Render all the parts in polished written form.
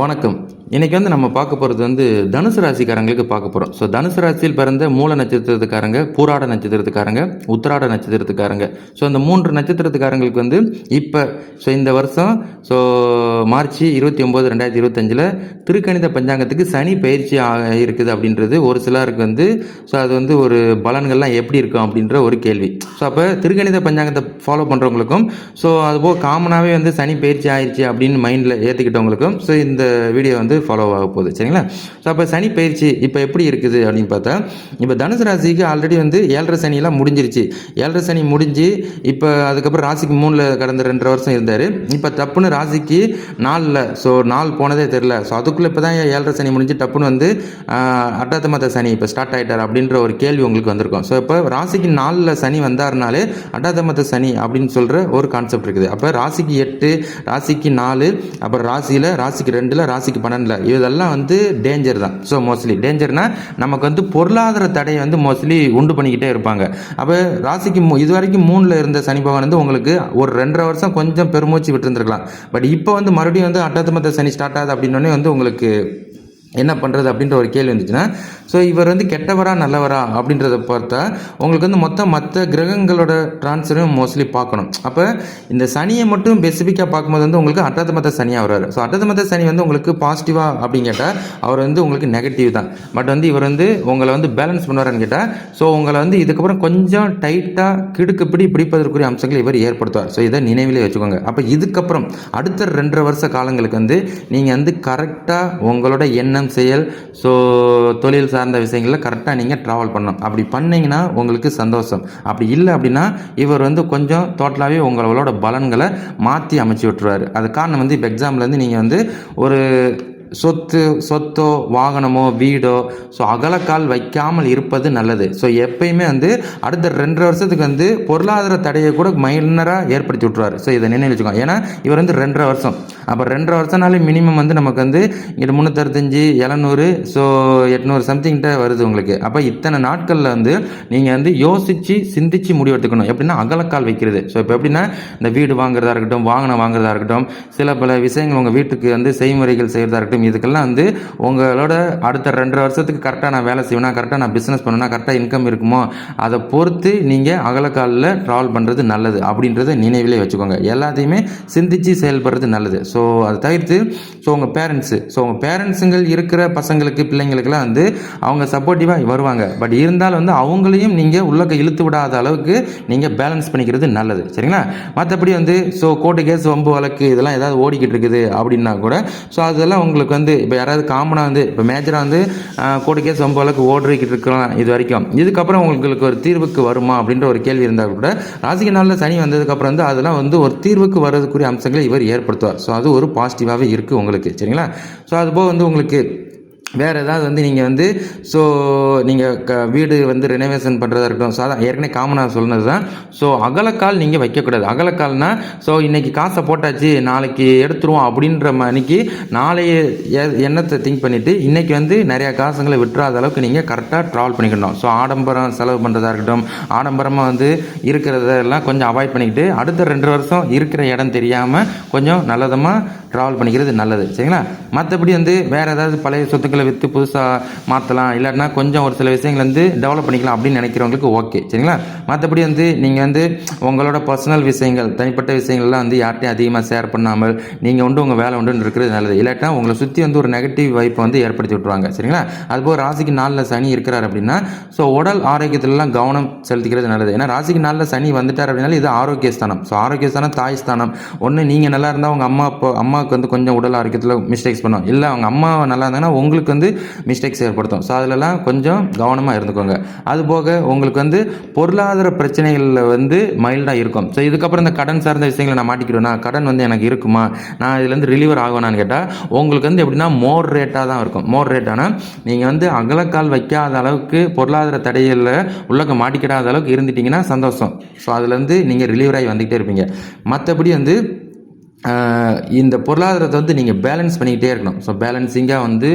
வணக்கம். இன்னைக்கு நம்ம பார்க்க போகிறது தனுசு ராசிக்காரங்களுக்கு பார்க்க போகிறோம். ஸோ தனுசு ராசியில் பிறந்த மூல நட்சத்திரத்துக்காரங்க, பூராட நட்சத்திரத்துக்காரங்க, உத்திராட நட்சத்திரத்துக்காரங்க. ஸோ அந்த 3 நட்சத்திரத்துக்காரங்களுக்கு இப்போ இந்த வருஷம் மார்ச் 29, 2025 திருக்கணித பஞ்சாங்கத்துக்கு சனி பயிற்சி இருக்குது அப்படின்றது ஒரு சிலருக்கு ஸோ அது ஒரு பலன்கள்லாம் எப்படி இருக்கும் அப்படின்ற ஒரு கேள்வி. ஸோ அப்போ திருக்கணித பஞ்சாங்கத்தை ஃபாலோ பண்ணுறவங்களுக்கும் அதுபோல் காமனாகவே சனி பயிற்சி ஆயிடுச்சு அப்படின்னு மைண்டில் ஏற்றுக்கிட்டவங்களுக்கும் இந்த வீடியோ ஃபாலோ ஆக போகுது. சரிங்களா? ஸோ அப்போ சனி பயிற்சி இப்போ எப்படி இருக்குது அப்படின்னு பார்த்தா, இப்போ தனுசு ராசிக்கு ஆல்ரெடி 7.5 சனியெல்லாம் முடிஞ்சிருச்சு. 7.5 சனி முடிஞ்சு இப்போ அதுக்கப்புறம் ராசிக்கு 3ல் கடந்த 2 வருஷம் இருந்தார். இப்போ டப்புன்னு ராசிக்கு 4ல் நாள் போனதே தெரில. ஸோ அதுக்குள்ளே இப்போ தான் 7.5 சனி முடிஞ்சு டப்புன்னு அட்டாத்தமத்த சனி இப்போ ஸ்டார்ட் ஆகிட்டார் அப்படின்ற ஒரு கேள்வி உங்களுக்கு வந்திருக்கும். ஸோ இப்போ ராசிக்கு 4ல் சனி வந்தாருனாலே அட்டாத்தமத்த சனி அப்படின்னு சொல்கிற ஒரு கான்செப்ட் இருக்குது. அப்போ ராசிக்கு 8, ராசிக்கு 4, அப்புறம் ராசிக்கு 2, ராசிக்கு 12 இதெல்லாம் டேஞ்சர் தான். ஸோ மோஸ்ட்லி டேஞ்சர்னா நமக்கு பொருளாதார தடையை மோஸ்ட்லி உண்டு பண்ணிக்கிட்டே இருப்பாங்க. அப்போ ராசிக்கு இது வரைக்கும் 3ல் இருந்த சனி பகவான் உங்களுக்கு ஒரு 2.5 வருஷம் கொஞ்சம் பெருமூச்சு விட்டுருந்துருக்கலாம். பட் இப்போ மறுபடியும் அட்டாத்தமத்த சனி ஸ்டார்ட் ஆகுது அப்படின்னோடனே உங்களுக்கு என்ன பண்ணுறது அப்படின்ற ஒரு கேள்வி வந்துச்சுன்னா, ஸோ இவர் கெட்டவரா நல்லவரா அப்படின்றத பார்த்தா உங்களுக்கு மற்ற கிரகங்களோட டிரான்ஸ்ஃபரையும் மோஸ்ட்லி பார்க்கணும். அப்போ இந்த சனியை மட்டும் ஸ்பெசிஃபிக்காக பார்க்கும்போது உங்களுக்கு அட்டாத்தமத்த சனியாக வர்றாரு. ஸோ அட்டாத்தமத்த சனி உங்களுக்கு பாசிட்டிவா அப்படின்னு கேட்டால் அவர் உங்களுக்கு நெகட்டிவ் தான். பட் இவர் உங்களை பேலன்ஸ் பண்ணுவாரான்னு கேட்டால், ஸோ உங்களை இதுக்கப்புறம் கொஞ்சம் டைட்டாக கிடுக்குப்பிடி பிடிப்பதற்குரிய அம்சங்களை இவர் ஏற்படுத்துவார். ஸோ இதை நினைவிலே வச்சுக்கோங்க. அப்போ இதுக்கப்புறம் அடுத்த 2.5 வருஷ காலங்களுக்கு நீங்கள் கரெக்டாக உங்களோட எண்ணம், செயல், தொழில் சார்ந்த விஷயங்களில் கரெக்டாக நீங்கள் ட்ராவல் பண்ணணும். அப்படி பண்ணிங்கன்னா உங்களுக்கு சந்தோஷம். அப்படி இல்லை அப்படின்னா இவர் கொஞ்சம் டோட்டலாகவே உங்களோட பலன்களை மாற்றி அமைச்சு விட்டுருவார். அது காரணம் இப்போ எக்ஸாம்பிள் நீங்கள் ஒரு சொத்தோ வாகனமோ வீடோ அகலக்கால் வைக்காமல் இருப்பது நல்லது. ஸோ எப்பயுமே அடுத்த 2.5 வருஷத்துக்கு பொருளாதார தடையை கூட மைனராக ஏற்படுத்தி விட்டுருவார். ஸோ இதை நினைவு வச்சுக்கோங்க. ஏன்னா இவர் 2.5 வருஷம். அப்போ 2.5 வருஷம்னாலே மினிமம் நமக்கு இங்கே 365, 700, 800 சம்திங்கிட்ட வருது உங்களுக்கு. அப்போ இத்தனை நாட்களில் நீங்கள் யோசித்து சிந்திச்சு முடிவெடுத்துக்கணும். எப்படின்னா அகலக்கால் வைக்கிறது. ஸோ இப்போ எப்படின்னா இந்த வீடு வாங்குறதா இருக்கட்டும், வாகனம் வாங்குறதா இருக்கட்டும், சில பல விஷயங்கள் உங்கள் வீட்டுக்கு செய்முறைகள் செய்கிறதா இருக்கட்டும், இதுக்கெல்லாம் உங்களோட அடுத்த 2.5 வருஷத்துக்கு கரெக்டாக நான் வேலை செய்வேனா, கரெக்டாக நான் பிஸ்னஸ் பண்ணுவேனா, கரெக்டாக இன்கம் இருக்குமோ, அதை பொறுத்து நீங்கள் அகலக்காலில் ட்ராவல் பண்ணுறது நல்லது அப்படின்றத நினைவிலே வச்சுக்கோங்க. எல்லாத்தையுமே சிந்திச்சு செயல்படுறது நல்லது. ஸோ அதை தவிர்த்து உங்கள் உங்கள் பேரண்ட்ஸுங்கள் இருக்கிற பசங்களுக்கு, பிள்ளைங்களுக்கெல்லாம் அவங்க சப்போர்ட்டிவாக வருவாங்க. பட் இருந்தாலும் அவங்களையும் நீங்கள் உள்ளக்க இழுத்து விடாத அளவுக்கு நீங்கள் பேலன்ஸ் பண்ணிக்கிறது நல்லது. சரிங்களா? மற்றபடி கோர்ட்டு கேஸ், வம்பு வழக்கு இதெல்லாம் ஏதாவது ஓடிக்கிட்டு இருக்குது அப்படின்னா கூட அதெல்லாம் உங்களுக்கு இப்போ யாராவது காமனாக இப்போ மேஜராக கோர்ட்டு கேஸ், வம்பு வழக்கு ஓடிக்கிட்டு இருக்கலாம் இது வரைக்கும். இதுக்கப்புறம் உங்களுக்கு ஒரு தீர்வுக்கு வருமா அப்படின்ற ஒரு கேள்வி இருந்தால் கூட ராசிக்கு 4ல் சனி வந்ததுக்கப்புறம் அதெல்லாம் ஒரு தீர்வுக்கு வர்றதுக்குரிய அம்சங்களை இவர் ஏற்படுத்துவார். ஸோ அது ஒரு பாசிட்டிவாகவே இருக்குது உங்களுக்கு. சரிங்களா? ஸோ அதுபோல் உங்களுக்கு வேறு ஏதாவது நீங்கள் நீங்கள் வீடு ரெனோவேஷன் பண்ணுறதா இருக்கட்டும். அதான் ஏற்கனவே காமனாக சொன்னது தான். அகலக்கால் நீங்கள் வைக்கக்கூடாது. அகலக்கால்னா இன்றைக்கி காசை போட்டாச்சு, நாளைக்கு எடுத்துருவோம் அப்படின்ற மணிக்கு நாளைய எண்ணத்தை திங்க் பண்ணிவிட்டு இன்றைக்கி நிறையா காசுங்களை விட்டுறாத அளவுக்கு நீங்கள் கரெக்டாக ட்ராவல் பண்ணிக்கணும். ஆடம்பரம் செலவு பண்ணுறதா இருக்கட்டும், ஆடம்பரமாக இருக்கிறதெல்லாம் கொஞ்சம் அவாய்ட் பண்ணிக்கிட்டு அடுத்த 2 வருஷம் இருக்கிற இடம் தெரியாமல் கொஞ்சம் நல்லதமாக ட்ராவல் பண்ணிக்கிறது நல்லது. சரிங்களா? மற்றபடி வேறு ஏதாவது பழைய சொத்துக்களை விற்று புதுசாக மாற்றலாம், இல்லாட்டினா கொஞ்சம் ஒரு சில விஷயங்கள் டெவலப் பண்ணிக்கலாம் அப்படின்னு நினைக்கிறவங்களுக்கு ஓகே. சரிங்களா? மற்றபடி நீங்கள் உங்களோட பர்சனல் விஷயங்கள், தனிப்பட்ட விஷயங்கள்லாம் யார்ட்டையும் அதிகமாக ஷேர் பண்ணாமல் நீங்கள் உங்கள் வேலை உண்டுன்னு இருக்கிறது நல்லது. இல்லாட்டினா உங்களை சுற்றி ஒரு நெகட்டிவ் வைப்பை ஏற்படுத்தி விட்டுருவாங்க. சரிங்களா? அதுபோல் ராசிக்கு 4ல் சனி இருக்கிறார் அப்படின்னா உடல் ஆரோக்கியத்திலலாம் கவனம் செலுத்திக்கிறது நல்லது. ஏன்னா ராசிக்கு 4ல் சனி வந்துட்டார் அப்படின்னால இது ஆரோக்கிய ஸ்தானம். ஆரோக்கிய ஸ்தானம் தாய் ஸ்தானம். ஒன்று நீங்கள் நல்லா இருந்தால் உங்கள் அம்மாவுக்கு கொஞ்சம் உடல் ஆரோக்கியத்தில் மிஸ்டேக்ஸ் பண்ணும், இல்லை அவங்க அம்மா நல்லா இருந்தாங்கன்னா உங்களுக்கு மிஸ்டேக்ஸ் ஏற்படுத்தும். ஸோ அதிலலாம் கொஞ்சம் கவனமாக இருந்துக்கோங்க. அதுபோக உங்களுக்கு பொருளாதார பிரச்சனைகளில் மைல்டாக இருக்கும். ஸோ இதுக்கப்புறம் இந்த கடன் சார்ந்த விஷயங்களை நான் மாட்டிக்கிறேன்னா, கடன் எனக்கு இருக்குமா, நான் இதுலேருந்து ரிலீவர் ஆகுவேனான்னு கேட்டால் உங்களுக்கு எப்படின்னா மோர் ரேட்டாக தான் இருக்கும். மோர் ரேட்டானா நீங்கள் அகலக்கால் வைக்காத அளவுக்கு பொருளாதார தடையில் உள்ளக்க மாட்டிக்கிடாத அளவுக்கு இருந்துட்டிங்கன்னா சந்தோஷம். ஸோ அதுலேருந்து நீங்கள் ரிலீவராகி வந்துக்கிட்டே இருப்பீங்க. மற்றபடி இந்த பொருளாதாரத்தை வந்து நீங்கள் பேலன்ஸ் பண்ணிக்கிட்டே இருக்கணும். ஸோ பேலன்சிங்காக வந்து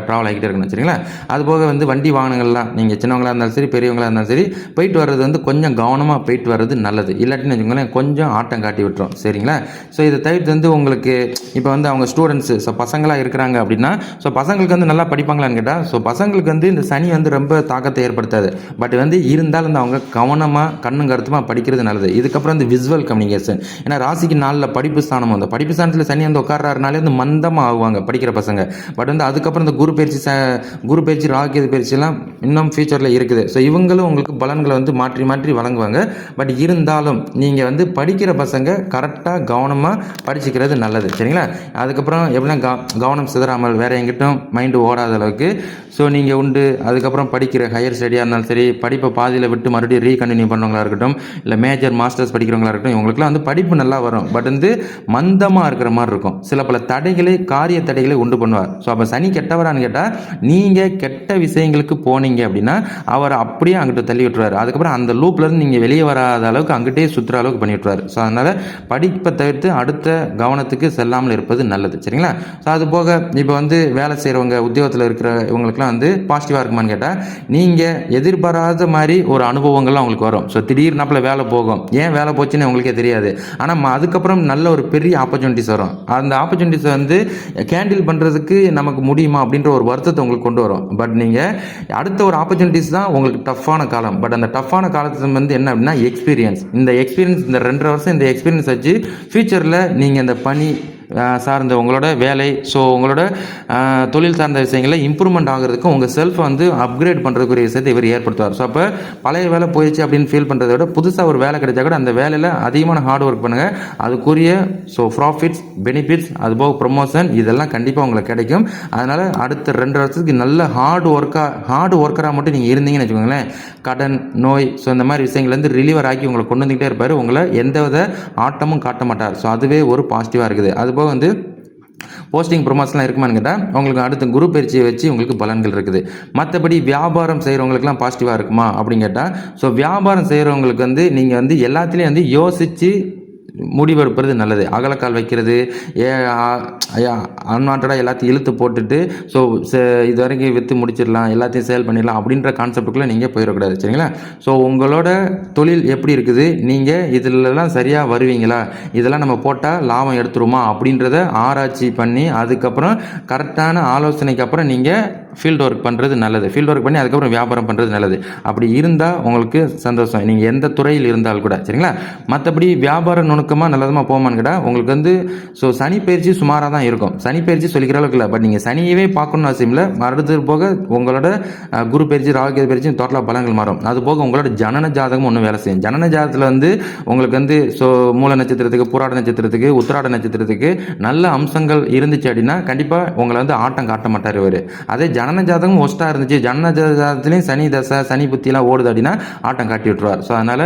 ட்ராவல் ஆகிக்கிட்டே இருக்கணும், சரிங்களா? அதுபோக வந்து வண்டி வாகனங்கள்லாம் நீங்கள் சின்னவங்களாக இருந்தாலும் சரி, பெரியவங்களாக இருந்தாலும் சரி, போயிட்டு வர்றது வந்து கொஞ்சம் கவனமாக போயிட்டு வர்றது நல்லது. இல்லாட்டின்னு வச்சுக்கோங்களேன், கொஞ்சம் ஆட்டம் காட்டி விட்டுரும், சரிங்களா? ஸோ இதை தவிர்த்து வந்து உங்களுக்கு இப்போ வந்து அவங்க ஸ்டூடெண்ட்ஸு, ஸோ பசங்களாக இருக்கிறாங்க அப்படின்னா, ஸோ பசங்களுக்கு வந்து நல்லா படிப்பாங்களான்னு கேட்டால், ஸோ பசங்களுக்கு வந்து இந்த சனி வந்து ரொம்ப தாக்கத்தை ஏற்படுத்தாது. பட் வந்து இருந்தாலும் வந்து அவங்க கவனமாக கண்ணும் கருத்துமாக படிக்கிறது நல்லது. இதுக்கப்புறம் வந்து விசுவல் கம்யூனிகேஷன், ஏன்னா ராசிக்கு 4 படிப்பு ஸ்தானம், அந்த படிப்பு ஸ்தானத்தில் சனி வந்து உட்கார்றாருனாலே வந்து மந்தமாக ஆகுவாங்க படிக்கிற பசங்க. பட் வந்து அதுக்கப்புறம் இந்த குரு பயிற்சி ராகு பயிற்சியெல்லாம் இன்னும் ஃபியூச்சரில் இருக்குது. ஸோ இவங்களும் உங்களுக்கு பலன்களை வந்து மாற்றி மாற்றி வழங்குவாங்க. பட் இருந்தாலும் நீங்கள் வந்து படிக்கிற பசங்க கரெக்டாக கவனமாக படிச்சுக்கிறது நல்லது, சரிங்களா? அதுக்கப்புறம் எப்படின்னா கவனம் சிதறாமல் வேறு எங்கிட்டும் மைண்டு ஓடாத அளவுக்கு ஸோ நீங்கள் உண்டு. அதுக்கப்புறம் படிக்கிற ஹையர் ஸ்டடியாக இருந்தாலும் சரி, படிப்பை பாதியில் விட்டு மறுபடியும் ரீகண்டினியூ பண்ணுறவங்களா இருக்கட்டும், இல்லை மேஜர் மாஸ்டர்ஸ் படிக்கிறவங்களா இருக்கட்டும், இவங்களுக்குலாம் வந்து படிப்பு நல்லா வரும். பட் வந்து மந்தமாக இருக்கிற மாதிரி இருக்கும். சில பல தடைகளை, காரிய தடைகளை உண்டு பண்ணுவார். ஸோ அப்போ சனி கெட்டவரான்னு கேட்டால், நீங்கள் கெட்ட விஷயங்களுக்கு போனீங்க அப்படின்னா அவர் அப்படியே அங்கிட்ட தள்ளி விட்டுருவார். அதுக்கப்புறம் அந்த லூப்லேருந்து நீங்கள் வெளியே வராத அளவுக்கு அங்கிட்டே சுற்றுற அளவுக்கு பண்ணி விட்டுருவார். ஸோ அதனால் படிப்பை தவிர்த்து அடுத்த கவனத்துக்கு செல்லாமல் இருப்பது நல்லது, சரிங்களா? ஸோ அது போக இப்போ வந்து வேலை செய்கிறவங்க, உத்தியோகத்தில் இருக்கிற இவங்களுக்குலாம் வந்து பாசிட்டிவாக இருக்குமான்னு கேட்டால், நீங்கள் எதிர்பாராத மாதிரி ஒரு அனுபவங்கள்லாம் உங்களுக்கு வரும். ஸோ திடீர்னாப்பில் வேலை போகும். ஏன் வேலை போச்சுன்னு உங்களுக்கே தெரியாது. ஆனால் அதுக்கப்புறம் நல்ல ஒரு பெரிய ஆப்பர்ச்சுனிட்டிஸ் வரும். அந்த ஆப்பர்ச்சுனிட்டிஸை வந்து கேண்டில் பண்ணுறதுக்கு நமக்கு முடியுமா அப்படின்ற ஒரு வருத்தத்தை உங்களுக்கு கொண்டு வரும். பட் நீங்கள் அடுத்த ஒரு ஆப்பர்ச்சுனிட்டிஸ் தான் உங்களுக்கு டஃப்பான காலம். பட் அந்த டஃப்பான காலத்து வந்து என்ன அப்படின்னா எக்ஸ்பீரியன்ஸ். இந்த 2.5 வருஷம் இந்த எக்ஸ்பீரியன்ஸ் வச்சு ஃபியூச்சரில் நீங்கள் இந்த பணி சார்ந்த உங்களோட வேலை, ஸோ உங்களோட தொழில் சார்ந்த விஷயங்களில் இம்ப்ரூவ்மெண்ட் ஆகிறதுக்கு உங்கள் செல்ஃபை வந்து அப்கிரேட் பண்ணுறதுக்குரிய விஷயத்தை இவர் ஏற்படுத்துவார். ஸோ அப்போ பழைய வேலை போயிடுச்சு அப்படின்னு ஃபீல் பண்ணுறத விட புதுசாக ஒரு வேலை கிடைச்சா கூட அந்த வேலையில் அதிகமான ஹார்ட் ஒர்க் பண்ணுங்கள். அதுக்குரிய ஸோ ப்ராஃபிட்ஸ், பெனிஃபிட்ஸ், அதுபோக ப்ரொமோஷன் இதெல்லாம் கண்டிப்பாக உங்களுக்கு கிடைக்கும். அதனால் அடுத்த 2 வருஷத்துக்கு நல்ல ஹார்ட் ஒர்க்கராக மட்டும் நீங்கள் இருந்தீங்கன்னு வச்சுக்கோங்களேன், கடன், நோய், ஸோ இந்த மாதிரி விஷயங்கள்லேருந்து ரிலீவர் ஆக்கி உங்களை கொண்டு வந்துக்கிட்டே இருப்பார். உங்களை எந்தவித ஆட்டமும் காட்ட மாட்டார். ஸோ அதுவே ஒரு பாசிட்டிவாக இருக்குது. அதுபோக வந்து போஸ்டிங் ப்ரொமோஷன்லாம் இருக்குமான்னு கேட்டால் உங்களுக்கு அடுத்த குரு பயிற்சியை வச்சு உங்களுக்கு பலன்கள் இருக்குது. மற்றபடி வியாபாரம் செய்கிறவங்களுக்குலாம் பாசிட்டிவாக இருக்குமா அப்படின்னு கேட்டால், ஸோ வியாபாரம் செய்கிறவங்களுக்கு வந்து நீங்கள் வந்து எல்லாத்துலேயும் வந்து யோசித்து முடிவெடுப்பது நல்லது. அகலக்கால் வைக்கிறது, அன்வான்டாக எல்லாத்தையும் இழுத்து போட்டுட்டு ஸோ இது வரைக்கும் விற்று முடிச்சிடலாம், எல்லாத்தையும் சேல் பண்ணிடலாம் அப்படின்ற கான்செப்டுக்குள்ளே நீங்கள் போயிடக்கூடாது, சரிங்களா? ஸோ உங்களோட தொழில் எப்படி இருக்குது, நீங்கள் இதிலெல்லாம் சரியாக வருவீங்களா, இதெல்லாம் நம்ம போட்டால் லாபம் எடுத்துருமா அப்படின்றத ஆராய்ச்சி பண்ணி அதுக்கப்புறம் கரெக்டான ஆலோசனைக்கு அப்புறம் நீங்கள் ஃபீல்டு ஒர்க் பண்ணுறது நல்லது. ஃபீல்டு ஒர்க் பண்ணி அதுக்கப்புறம் வியாபாரம் பண்ணுறது நல்லது. அப்படி இருந்தால் உங்களுக்கு சந்தோஷம், நீங்கள் எந்த துறையில் இருந்தால் கூட, சரிங்களா? மற்றபடி வியாபாரம் நுணுக்கமாக நல்லதமாக போமான்னு கேட்டால் உங்களுக்கு வந்து ஸோ சனி பயிற்சி சுமாராக தான் இருக்கும். சனி பயிற்சி சொல்லிக்கிற அளவுக்கு இல்லை. பட் நீங்கள் சனியவே பார்க்கணும்னு அவசியம் இல்லை. மறுத்து போக உங்களோட குரு பயிற்சி, ராகு பயிற்சி டோட்டலாக பலங்கள் மாறும். அது போக உங்களோட ஜனன ஜாதகம் ஒன்றும் வேலை செய்யும். ஜனன ஜாதகத்தில் வந்து உங்களுக்கு வந்து ஸோ மூல நட்சத்திரத்துக்கு, பூராட நட்சத்திரத்துக்கு, உத்திராட நட்சத்திரத்துக்கு நல்ல அம்சங்கள் இருந்துச்சு அப்படின்னா கண்டிப்பாக உங்களை வந்து ஆட்டம் காட்ட மாட்டார் இவர். அதே ஜனன ஜாதகம் ஒஸ்ட்டாக இருந்துச்சு, ஜனன ஜாதகத்துலேயும் சனி தசை, சனி புத்தியெல்லாம் ஓடுது அப்படின்னா ஆட்டம் காட்டி விட்டுருவார். ஸோ அதனால்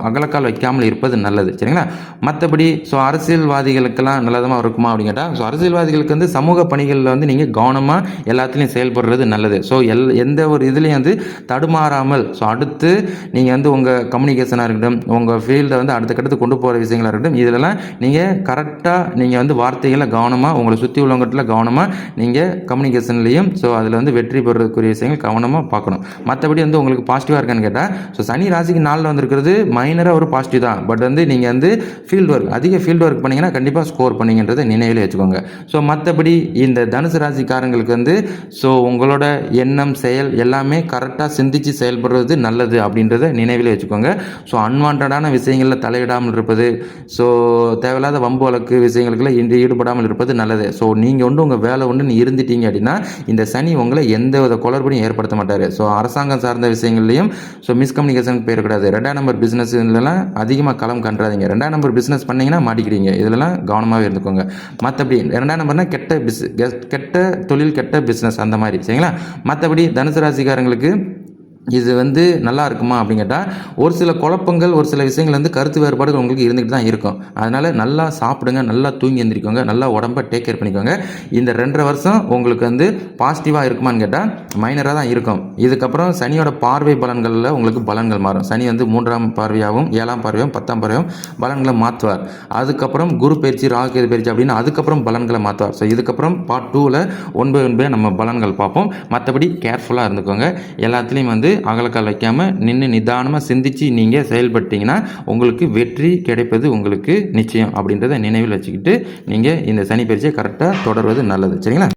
அகலக்கால் வைக்காமல் இருப்பது நல்லது, சரிங்களா? மற்றபடி ஸோ அரசியல்வாதிகளுக்கெல்லாம் நல்லதமாக இருக்குமா அப்படின்னு கேட்டால், ஸோ அரசியல்வாதிகளுக்கு வந்து சமூக பணிகளில் வந்து நீங்கள் கவனமாக எல்லாத்துலேயும் செயல்படுறது நல்லது. ஸோ எந்த ஒரு இதுலேயும் வந்து தடுமாறாமல் ஸோ அடுத்து நீங்கள் வந்து உங்கள் கம்யூனிகேஷனாக இருக்கட்டும், உங்கள் ஃபீல்டை வந்து அடுத்த கட்டத்துக்கு கொண்டு போகிற விஷயங்களாக இருக்கட்டும், இதிலெல்லாம் நீங்கள் கரெக்டாக நீங்கள் வந்து வார்த்தைகளை கவனமாக, உங்களை சுற்றி உள்ளவங்ககிட்ட கவனமாக நீங்கள் கம்யூனிகேஷன்லேயும் ஸோ அதில் வந்து வெற்றி பெறக்கூடிய விஷயங்கள் கவனமாக பார்க்கணும். மற்றபடி வந்து உங்களுக்கு பாசிட்டிவாக இருக்கான்னு கேட்டால், ஸோ சனி ராசிக்கு 4 வந்திருக்கிறது மைனராக ஒரு பாசிட்டிவ் தான். பட் வந்து நீங்கள் வந்து ஃபீல்டு ஒர்க், அதிக ஃபீல்டு ஒர்க் பண்ணிங்கன்னா கண்டிப்பாக ஸ்கோர் பண்ணிங்கன்றதை நினைவில் வச்சுக்கோங்க. ஸோ மற்றபடி இந்த தனுசு ராசிக்காரங்களுக்கு வந்து ஸோ உங்களோட எண்ணம், செயல் எல்லாமே கரெக்டாக சிந்தித்து செயல்படுறது நல்லது அப்படின்றத நினைவில் வச்சுக்கோங்க. ஸோ அன்வான்டான விஷயங்களில் தலையிடாமல் இருப்பது, ஸோ தேவையில்லாத வம்பு வழக்கு விஷயங்களுக்குள்ள ஈடுபடாமல் இருப்பது நல்லது. ஸோ நீங்கள் ஒன்று உங்கள் வேலை ஒன்று இருந்துட்டீங்க அப்படின்னா இந்த சனி உங்களை எந்த வித குளறுபடியும் ஏற்படுத்த மாட்டார். ஸோ அரசாங்கம் சார்ந்த விஷயங்கள்லையும் ஸோ மிஸ்கம்யூனிகேஷனுக்கு போயிடக்கூடாது. 2ஆம் நம்பர் பிஸ்னஸ்லாம் அதிகமாக களம் கண்டாதீங்க. 2ஆம் நம்பர் பிஸ்னஸ் பண்ணிங்கன்னா மாட்டிக்கிறீங்க. இதிலலாம் கவனமாகவே இருந்துக்கோங்க. மற்றபடி 2ஆம் நம்பர்னால் கெட்ட தொழில், கெட்ட பிஸ்னஸ் அந்த மாதிரி, சரிங்களா? மற்றபடி தனுசு ராசிக்காரங்களுக்கு இது வந்து நல்லா இருக்குமா அப்படின்னு கேட்டால் ஒரு சில குழப்பங்கள், ஒரு சில விஷயங்கள் வந்து கருத்து வேறுபாடுகள் உங்களுக்கு இருந்துகிட்டு தான் இருக்கும். அதனால் நல்லா சாப்பிடுங்க, நல்லா தூங்கி எந்திரிக்கோங்க, நல்லா உடம்ப டேக் கேர் பண்ணிக்கோங்க. இந்த 2.5 வருஷம் உங்களுக்கு வந்து பாசிட்டிவாக இருக்குமான்னு கேட்டால் மைனராக தான் இருக்கும். இதுக்கப்புறம் சனியோட பார்வை பலன்களில் உங்களுக்கு பலன்கள் மாறும். சனி வந்து 3ஆம் பார்வையாகவும் 7ஆம் பார்வையாகவும் 10ஆம் பார்வையாகவும் பலன்களை மாற்றுவார். அதுக்கப்புறம் குரு பயிற்சி, ராகு கேது பயிற்சி அப்படின்னு அதுக்கப்புறம் பலன்களை மாற்றுவார். ஸோ இதுக்கப்புறம் பார்ட் 2ல் ஒன் பை ஒன் பை நம்ம பலன்கள் பார்ப்போம். மற்றபடி கேர்ஃபுல்லாக இருந்துக்கோங்க. எல்லாத்துலேயும் வந்து அகலக்கால் வைக்காமல் நின்று நிதானமாக சிந்திச்சு நீங்கள் செயல்பட்டீங்கன்னா உங்களுக்கு வெற்றி கிடைப்பது உங்களுக்கு நிச்சயம் அப்படின்றத நினைவில் வச்சுக்கிட்டு நீங்கள் இந்த சனி பயிற்சியை கரெக்டாக தொடர்வது நல்லது. சரிங்களா?